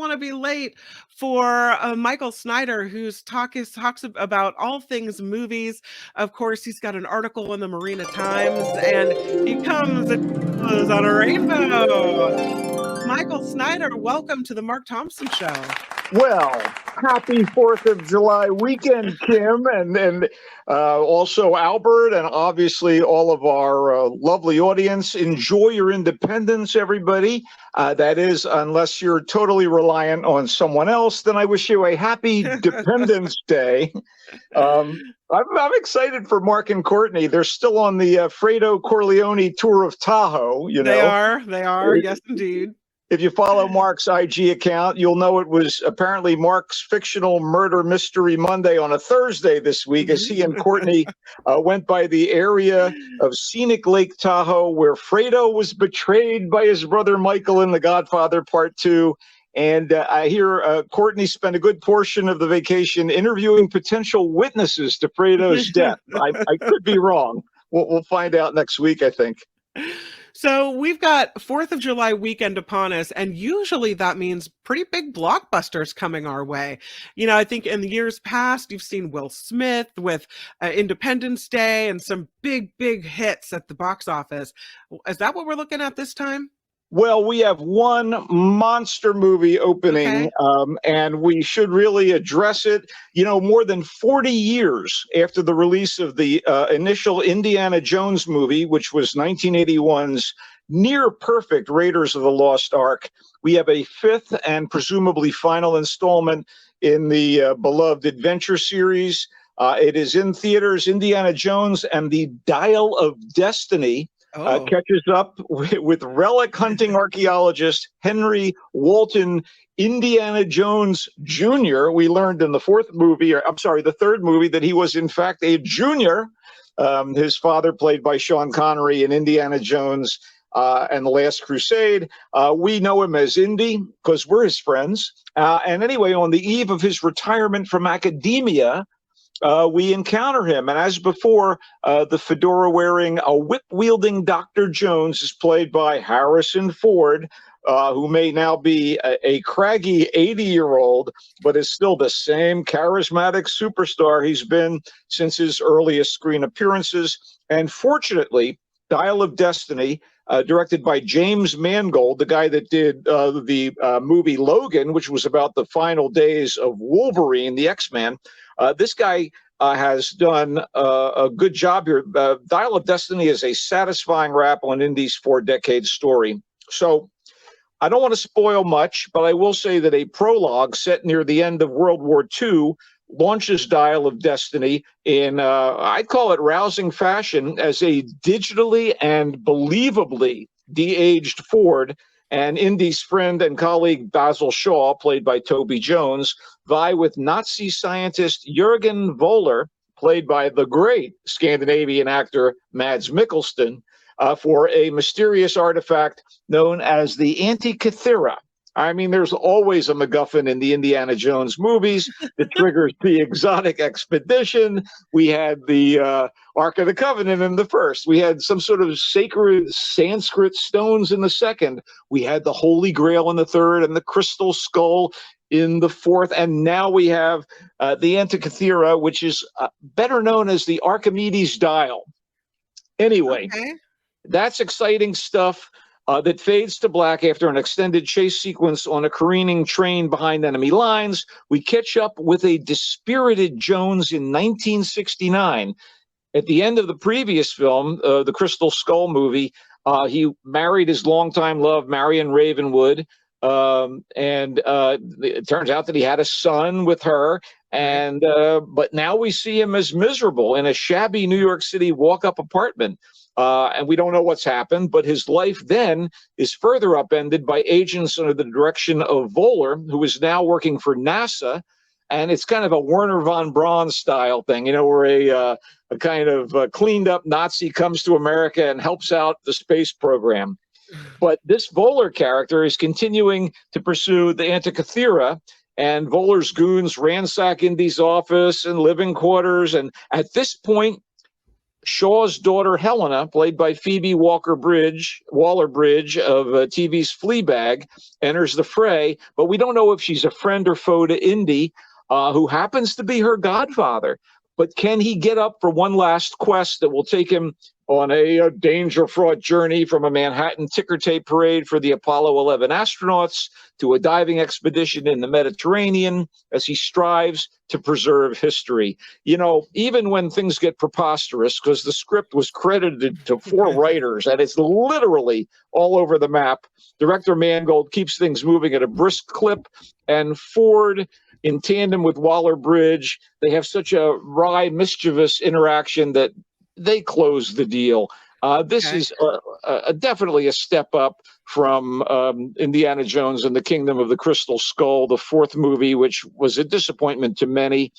want to be late for Michael Snyder, talks about all things movies. Of course, he's got an article in the Marina Times, and he comes on a rainbow. Michael Snyder, welcome to the Mark Thompson Show. Well, happy 4th of July weekend, Kim, and also Albert, and obviously all of our lovely audience. Enjoy your independence, everybody. That is, unless you're totally reliant on someone else, then I wish you a happy Dependence Day. I'm excited for Mark and Courtney. They're still on the Fredo Corleone tour of Tahoe. They are, yes, indeed. If you follow Mark's IG account, you'll know it was apparently Mark's fictional Murder Mystery Monday on a Thursday this week, as he and Courtney went by the area of scenic Lake Tahoe, where Fredo was betrayed by his brother Michael in The Godfather Part 2. And I hear Courtney spent a good portion of the vacation interviewing potential witnesses to Fredo's death. I could be wrong. We'll find out next week, I think. So we've got 4th of July weekend upon us, and usually that means pretty big blockbusters coming our way. You know, I think in the years past, you've seen Will Smith with Independence Day and some big hits at the box office. Is that what we're looking at this time? Well, we have one monster movie opening, and we should really address it. You know, more than 40 years after the release of the initial Indiana Jones movie, which was 1981's near-perfect Raiders of the Lost Ark, we have a fifth and presumably final installment in the beloved adventure series. It is in theaters. Indiana Jones and the Dial of Destiny catches up with relic hunting archaeologist Henry Walton Indiana Jones Jr. We learned in the the third movie, that he was in fact a junior. His father, played by Sean Connery in Indiana Jones and The Last Crusade. We know him as Indy because we're his friends. And anyway, on the eve of his retirement from academia, we encounter him. And as before, the fedora-wearing, whip-wielding Dr. Jones is played by Harrison Ford, who may now be a craggy 80-year-old, but is still the same charismatic superstar he's been since his earliest screen appearances. And fortunately, Dial of Destiny, directed by James Mangold, the guy that did the movie Logan, which was about the final days of Wolverine, the X-Man. This guy has done a good job here. Dial of Destiny is a satisfying wrap on Indy's 4-decade story. So I don't want to spoil much, but I will say that a prologue set near the end of World War II launches Dial of Destiny in, I'd call it rousing fashion, as a digitally and believably de-aged Ford and Indy's friend and colleague Basil Shaw, played by Toby Jones, vie with Nazi scientist Jürgen Voller, played by the great Scandinavian actor Mads Mikkelsen, for a mysterious artifact known as the Antikythera. I mean, there's always a MacGuffin in the Indiana Jones movies that triggers the exotic expedition. We had the Ark of the Covenant in the first. We had some sort of sacred Sanskrit stones in the second. We had the Holy Grail in the third and the Crystal Skull in the fourth. And now we have the Antikythera, which is better known as the Archimedes Dial. Anyway, that's exciting stuff. That fades to black after an extended chase sequence on a careening train behind enemy lines. We catch up with a dispirited Jones in 1969. At the end of the previous film, the Crystal Skull movie, he married his longtime love, Marion Ravenwood, and it turns out that he had a son with her. And but now we see him as miserable in a shabby New York City walk-up apartment. And we don't know what's happened, but his life then is further upended by agents under the direction of Voller, who is now working for NASA. And it's kind of a Werner von Braun style thing, you know, where a kind of cleaned up Nazi comes to America and helps out the space program. But this Voller character is continuing to pursue the Antikythera, and Voller's goons ransack Indy's office and living quarters. And at this point, Shaw's daughter Helena, played by Phoebe Waller-Bridge of TV's Fleabag, enters the fray, but we don't know if she's a friend or foe to Indy, who happens to be her godfather. But can he get up for one last quest that will take him on a danger-fraught journey from a Manhattan ticker tape parade for the Apollo 11 astronauts to a diving expedition in the Mediterranean as he strives to preserve history? You know, even when things get preposterous, because the script was credited to 4 writers and it's literally all over the map, director Mangold keeps things moving at a brisk clip, and Ford, in tandem with Waller-Bridge, they have such a wry, mischievous interaction that they close the deal. This is definitely a step up from Indiana Jones and the Kingdom of the Crystal Skull, the 4th movie, which was a disappointment to many.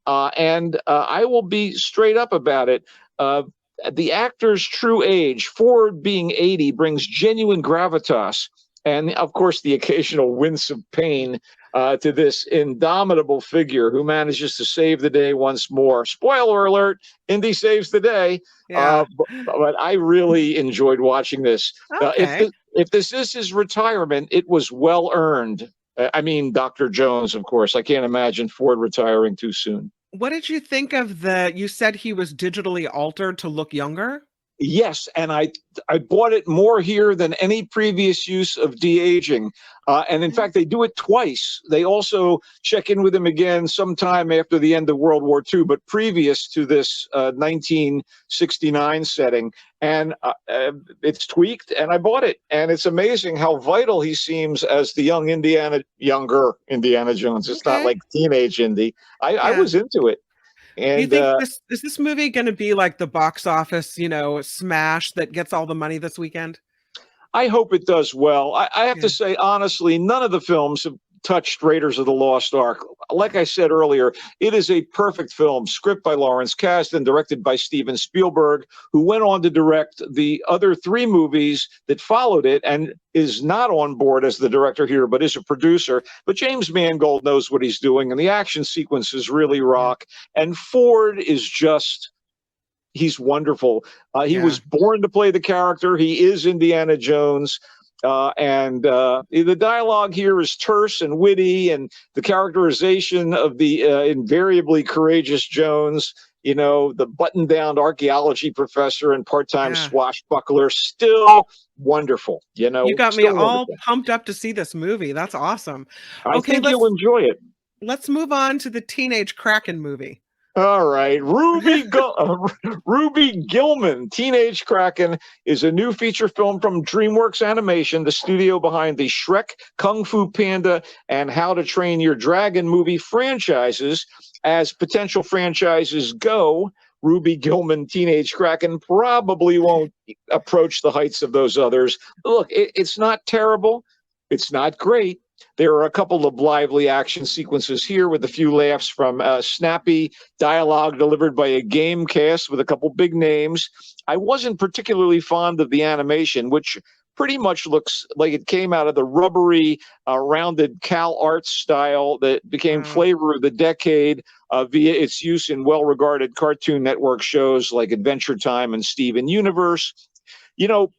And I will be straight up about it. The actor's true age, Ford being 80, brings genuine gravitas and, of course, the occasional wince of pain to this indomitable figure who manages to save the day once more. Spoiler alert, Indy saves the day. But I really enjoyed watching this. If this is his retirement, it was well earned. I mean, Dr. Jones, of course. I can't imagine Ford retiring too soon. What did you think of you said he was digitally altered to look younger? Yes, and I bought it more here than any previous use of de-aging. And in fact, they do it twice. They also check in with him again sometime after the end of World War II, but previous to this 1969 setting. And it's tweaked, and I bought it. And it's amazing how vital he seems as the younger Indiana Jones. It's not like teenage Indy. I was into it. And you think is this movie going to be like the box office, smash that gets all the money this weekend? I hope it does well. I have to say, honestly, none of the films have touched Raiders of the Lost Ark. Like I said earlier, it is a perfect film, script by Lawrence Kasdan, directed by Steven Spielberg, who went on to direct the other 3 movies that followed it and is not on board as the director here, but is a producer. But James Mangold knows what he's doing, and the action sequences really rock. And Ford is just... he's wonderful. He was born to play the character. He is Indiana Jones. And the dialogue here is terse and witty, and the characterization of the invariably courageous Jones, the button-down archaeology professor and part-time swashbuckler, still wonderful. You got me all pumped up to see this movie. That's awesome. I think you'll enjoy it. Let's move on to the teenage Kraken movie. All right. Ruby Gilman, Teenage Kraken, is a new feature film from DreamWorks Animation, the studio behind the Shrek, Kung Fu Panda, and How to Train Your Dragon movie franchises. As potential franchises go, Ruby Gilman, Teenage Kraken probably won't approach the heights of those others. Look, it's not terrible. It's not great. There are a couple of lively action sequences here with a few laughs from snappy dialogue delivered by a game cast with a couple big names. I wasn't particularly fond of the animation, which pretty much looks like it came out of the rubbery, rounded Cal Arts style that became flavor of the decade via its use in well-regarded Cartoon Network shows like Adventure Time and Steven Universe.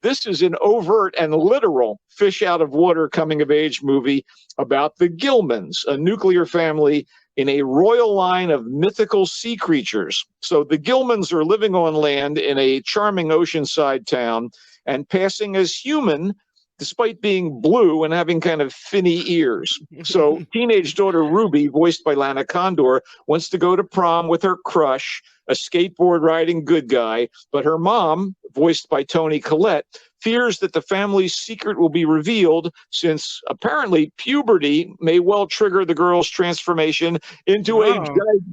This is an overt and literal fish out of water coming of age movie about the Gilmans, a nuclear family in a royal line of mythical sea creatures. So the Gilmans are living on land in a charming oceanside town and passing as human, despite being blue and having kind of finny ears. So teenage daughter Ruby, voiced by Lana Condor, wants to go to prom with her crush, a skateboard riding good guy, but her mom, voiced by Toni Collette, fears that the family's secret will be revealed since apparently puberty may well trigger the girl's transformation into a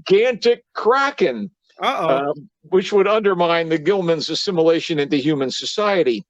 gigantic kraken, which would undermine the Gilmans' assimilation into human society.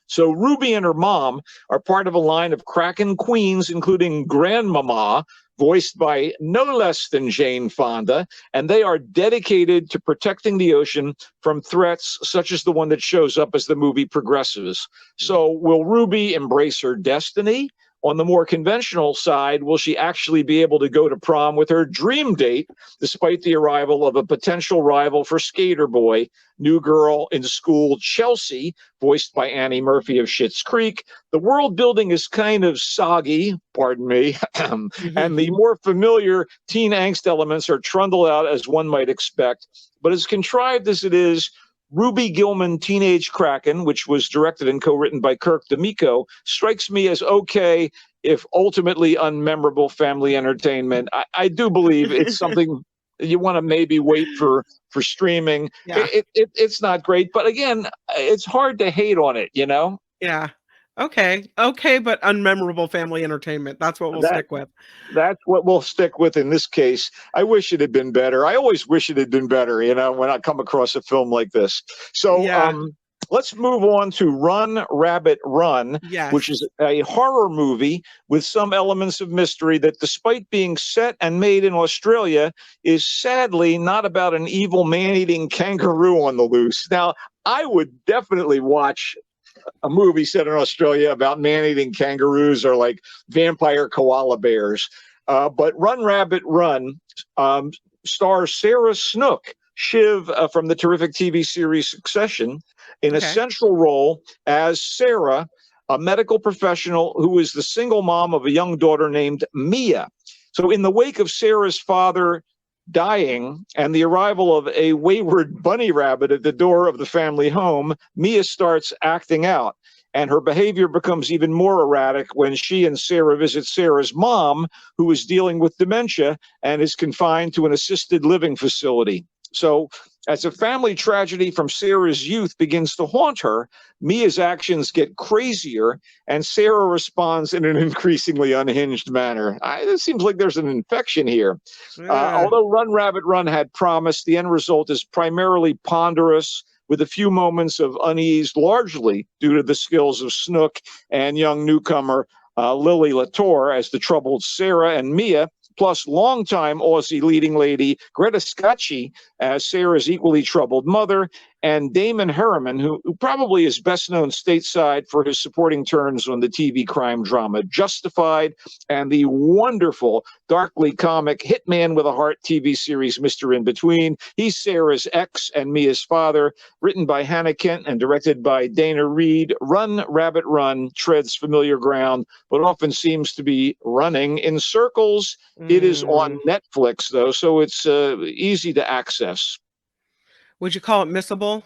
So Ruby and her mom are part of a line of Kraken queens, including Grandmama, voiced by no less than Jane Fonda, and they are dedicated to protecting the ocean from threats such as the one that shows up as the movie progresses. So will Ruby embrace her destiny, On the more conventional side, will she actually be able to go to prom with her dream date, despite the arrival of a potential rival for Skater Boy, new girl in school Chelsea, voiced by Annie Murphy of Schitt's Creek? The world building is kind of soggy, pardon me, and the more familiar teen angst elements are trundled out as one might expect. But as contrived as it is, Ruby Gilman Teenage Kraken, which was directed and co-written by Kirk D'Amico, strikes me as okay, if ultimately unmemorable family entertainment. I do believe it's something you want to maybe wait for streaming. Yeah. It's not great, but again, it's hard to hate on it, you know? Yeah. Okay. Okay, but unmemorable family entertainment. That's what we'll That stick with. that's what we'll stick with in this case. I wish it had been better. I always wish it had been better, you know, when I come across a film like this. So Yeah. let's move on to Run, Rabbit, Run, which Yes. is a horror movie with some elements of mystery that, despite being set and made in Australia, is sadly not about an evil man-eating kangaroo on the loose. Now, I would definitely watch a movie set in Australia about man-eating kangaroos or like vampire koala bears. But Run, Rabbit, Run stars Sarah Snook, Shiv from the terrific TV series Succession, in a Okay. central role as Sarah, a medical professional who is the single mom of a young daughter named Mia. So in the wake of Sarah's father dying and the arrival of a wayward bunny rabbit at the door of the family home, Mia starts acting out. And her behavior becomes even more erratic when she and Sarah visit Sarah's mom, who is dealing with dementia and is confined to an assisted living facility. So, as a family tragedy from Sarah's youth begins to haunt her, Mia's actions get crazier, and Sarah responds in an increasingly unhinged manner. It seems like there's an infection here. Although Run, Rabbit, Run had promise, the end result is primarily ponderous, with a few moments of unease, largely due to the skills of Snook and young newcomer Lily Latour as the troubled Sarah and Mia, plus longtime Aussie leading lady Greta Scacchi as Sarah's equally troubled mother, and Damon Herriman, who probably is best known stateside for his supporting turns on the TV crime drama Justified, and the wonderful, darkly comic Hitman with a Heart TV series Mr. In Between. He's Sarah's ex and Mia's father, written by Hannah Kent and directed by Dana Reed. Run, Rabbit, Run treads familiar ground, but often seems to be running in circles. It is on Netflix, though, so it's easy to access. Would you call it missable?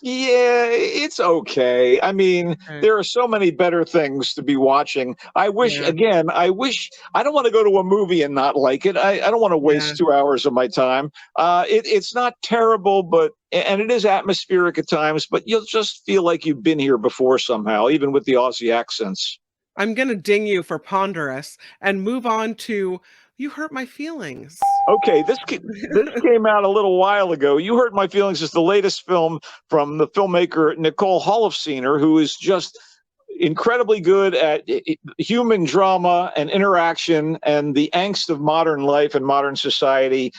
Yeah, it's okay. I mean, Okay. there are so many better things to be watching. I wish, Yeah. again, I don't want to go to a movie and not like it. I don't want to waste Yeah. 2 hours of my time. It's not terrible, and it is atmospheric at times, but you'll just feel like you've been here before somehow, even with the Aussie accents. I'm gonna ding you for ponderous and move on to You Hurt My Feelings. Okay, this came out a little while ago. You Hurt My Feelings is the latest film from the filmmaker Nicole Holofcener, who is just incredibly good at human drama and interaction and the angst of modern life and modern society.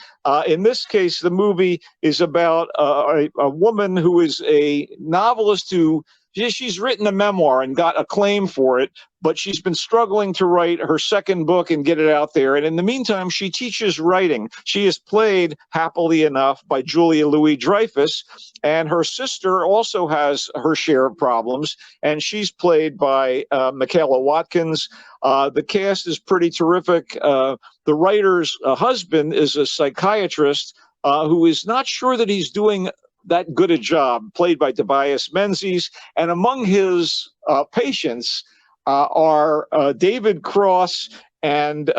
In this case, the movie is about a woman who is a novelist who she's written a memoir and got acclaim for it, but she's been struggling to write her second book and get it out there. And in the meantime, she teaches writing. She is played, happily enough, by Julia Louis-Dreyfus, and her sister also has her share of problems, and she's played by Michaela Watkins. The cast is pretty terrific. The writer's husband is a psychiatrist who is not sure that he's doing that good a job, played by Tobias Menzies. And among his patients are David Cross and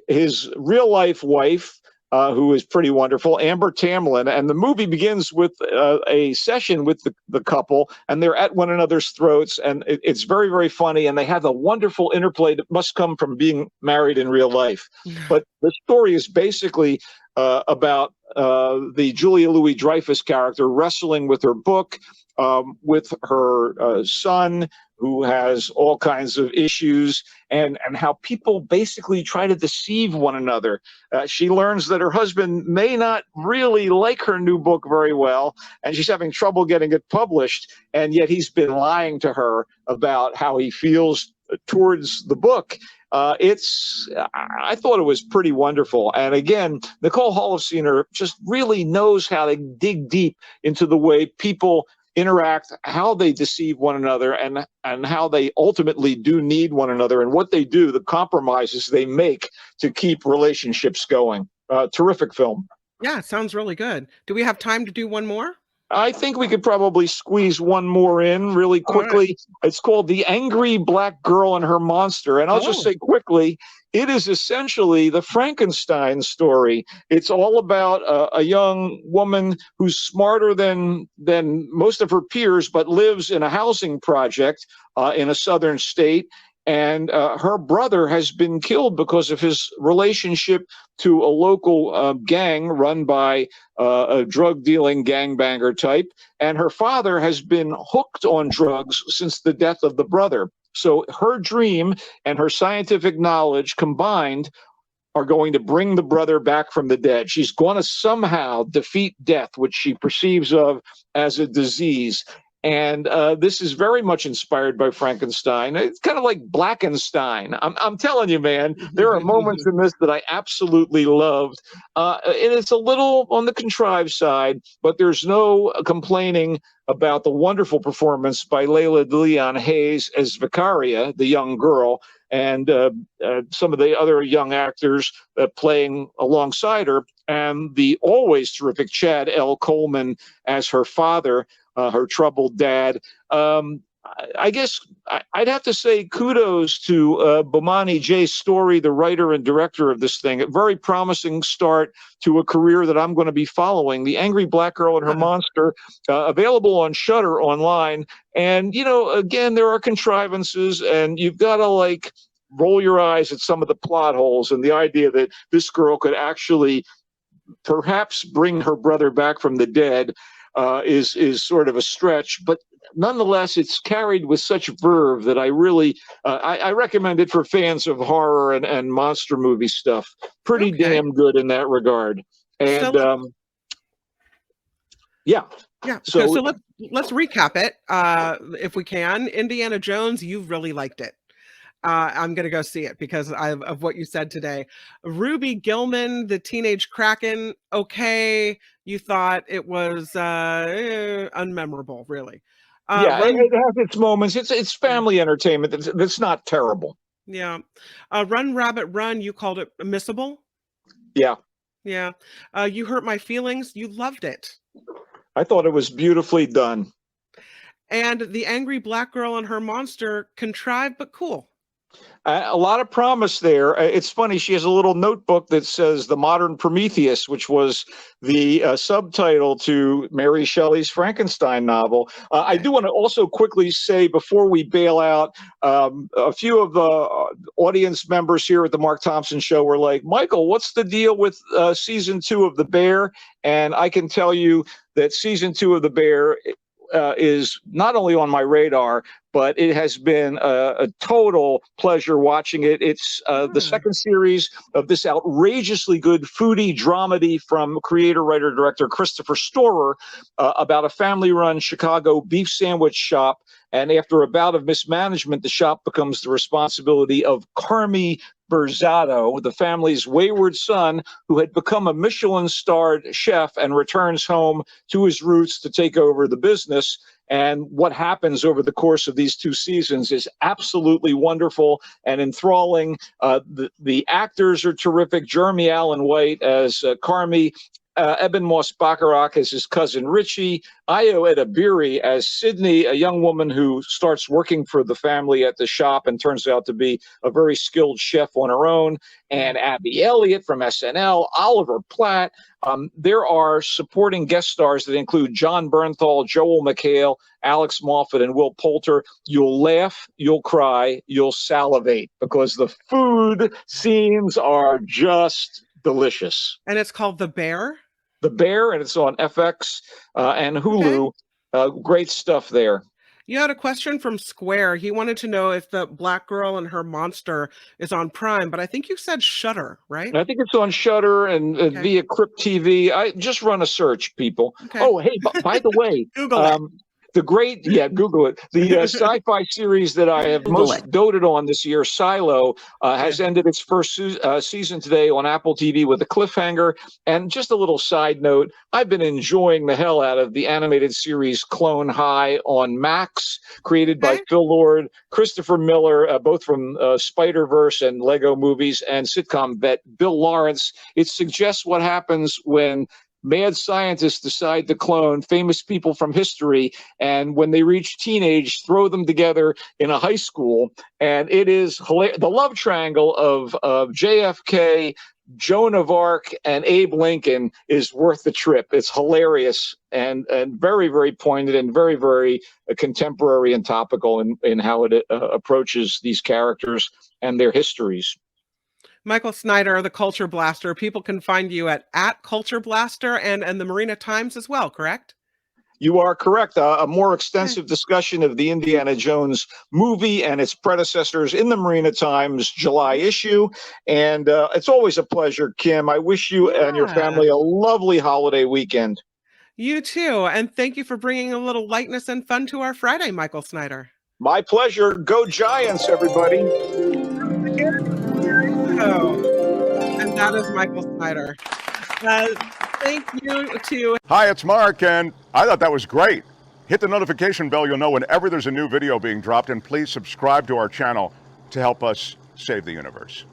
his real life wife, who is pretty wonderful, Amber Tamlin. And the movie begins with a session with the couple, and they're at one another's throats. And it's very, very funny. And they have a wonderful interplay that must come from being married in real life. But the story is basically about the Julia Louis-Dreyfus character wrestling with her book, with her son, who has all kinds of issues, and how people basically try to deceive one another. She learns that her husband may not really like her new book very well, and she's having trouble getting it published, and yet he's been lying to her about how he feels towards the book. I thought it was pretty wonderful. And again, Nicole Holofcener just really knows how to dig deep into the way people interact, how they deceive one another, and how they ultimately do need one another, and what they do, the compromises they make to keep relationships going. Terrific film. Yeah, sounds really good. Do we have time to do one more? I think we could probably squeeze one more in really quickly. Right. It's called The Angry Black Girl and Her Monster. And I'll just say quickly, it is essentially the Frankenstein story. It's all about a young woman who's smarter than most of her peers, but lives in a housing project in a southern state. And her brother has been killed because of his relationship to a local gang run by a drug-dealing gangbanger type. And her father has been hooked on drugs since the death of the brother. So her dream and her scientific knowledge combined are going to bring the brother back from the dead. She's going to somehow defeat death, which she perceives of as a disease. And this is very much inspired by Frankenstein. It's kind of like Blackenstein. I'm telling you, man, there are moments in this that I absolutely loved. And it's a little on the contrived side, but there's no complaining about the wonderful performance by Layla DeLeon Hayes as Vicaria, the young girl, and some of the other young actors playing alongside her, and the always terrific Chad L. Coleman as her father. Her troubled dad. I guess I'd have to say kudos to Bomani J. Story, the writer and director of this thing. A very promising start to a career that I'm going to be following. The Angry Black Girl and Her Monster, available on Shudder online. And, you know, again, there are contrivances, and you've got to, like, roll your eyes at some of the plot holes and the idea that this girl could actually perhaps bring her brother back from the dead. Is sort of a stretch, but nonetheless, it's carried with such verve that I really I recommend it for fans of horror and monster movie stuff. Pretty damn good in that regard. And yeah. So let's recap it if we can. Indiana Jones, you really liked it. I'm going to go see it because of what you said today. Ruby Gilman, the teenage Kraken, okay. You thought it was unmemorable, really. It has its moments. It's family entertainment. That's not terrible. Yeah. Run, Rabbit, Run, you called it missable? Yeah. Yeah. You Hurt My Feelings, you loved it. I thought it was beautifully done. And The Angry Black Girl and Her Monster, contrived but cool. A lot of promise there. It's funny, she has a little notebook that says The Modern Prometheus, which was the subtitle to Mary Shelley's Frankenstein novel. I do want to also quickly say, before we bail out, a few of the audience members here at the Mark Thompson Show were like, Michael, what's the deal with season 2 of The Bear? And I can tell you that season 2 of The Bear is not only on my radar, but it has been a total pleasure watching it. It's the second series of this outrageously good foodie dramedy from creator, writer, director Christopher Storer about a family-run Chicago beef sandwich shop. And after a bout of mismanagement, the shop becomes the responsibility of Carmi Berzatto, the family's wayward son, who had become a Michelin-starred chef and returns home to his roots to take over the business. And what happens over the course of these 2 seasons is absolutely wonderful and enthralling. The actors are terrific. Jeremy Allen White as Carmi, Eben Moss-Bacharach as his cousin Richie, Ayo Edebiri as Sydney, a young woman who starts working for the family at the shop and turns out to be a very skilled chef on her own, and Abby Elliott from SNL, Oliver Platt. There are supporting guest stars that include John Bernthal, Joel McHale, Alex Moffat, and Will Poulter. You'll laugh, you'll cry, you'll salivate, because the food scenes are just delicious. And it's called The Bear? The Bear, and it's on FX and Hulu. Okay. Great stuff there. You had a question from Square. He wanted to know if The Black Girl and Her Monster is on Prime, but I think you said Shudder, right? I think it's on Shudder and via Crypt TV. I just run a search, people. Okay. Oh, hey, by the way, Google it. The great, yeah, Google it. The sci-fi series that I have most doted on this year, Silo, has ended its first season today on Apple TV with a cliffhanger. And just a little side note, I've been enjoying the hell out of the animated series Clone High on Max, created by Phil Lord, Christopher Miller, both from Spider-Verse and Lego movies, and sitcom vet Bill Lawrence. It suggests what happens when mad scientists decide to clone famous people from history, and when they reach teenage, throw them together in a high school. And it is the love triangle of JFK, Joan of Arc, and Abe Lincoln is worth the trip. It's hilarious and very, very pointed and very, very contemporary and topical in how it approaches these characters and their histories. Michael Snyder, the Culture Blaster. People can find you at Culture Blaster and the Marina Times as well, correct? You are correct. A more extensive discussion of the Indiana Jones movie and its predecessors in the Marina Times July issue. And it's always a pleasure, Kim. I wish you and your family a lovely holiday weekend. You too. And thank you for bringing a little lightness and fun to our Friday, Michael Snyder. My pleasure. Go Giants, everybody. And that is Michael Snyder. Thank you to... Hi, it's Mark, and I thought that was great. Hit the notification bell. You'll know whenever there's a new video being dropped, and please subscribe to our channel to help us save the universe.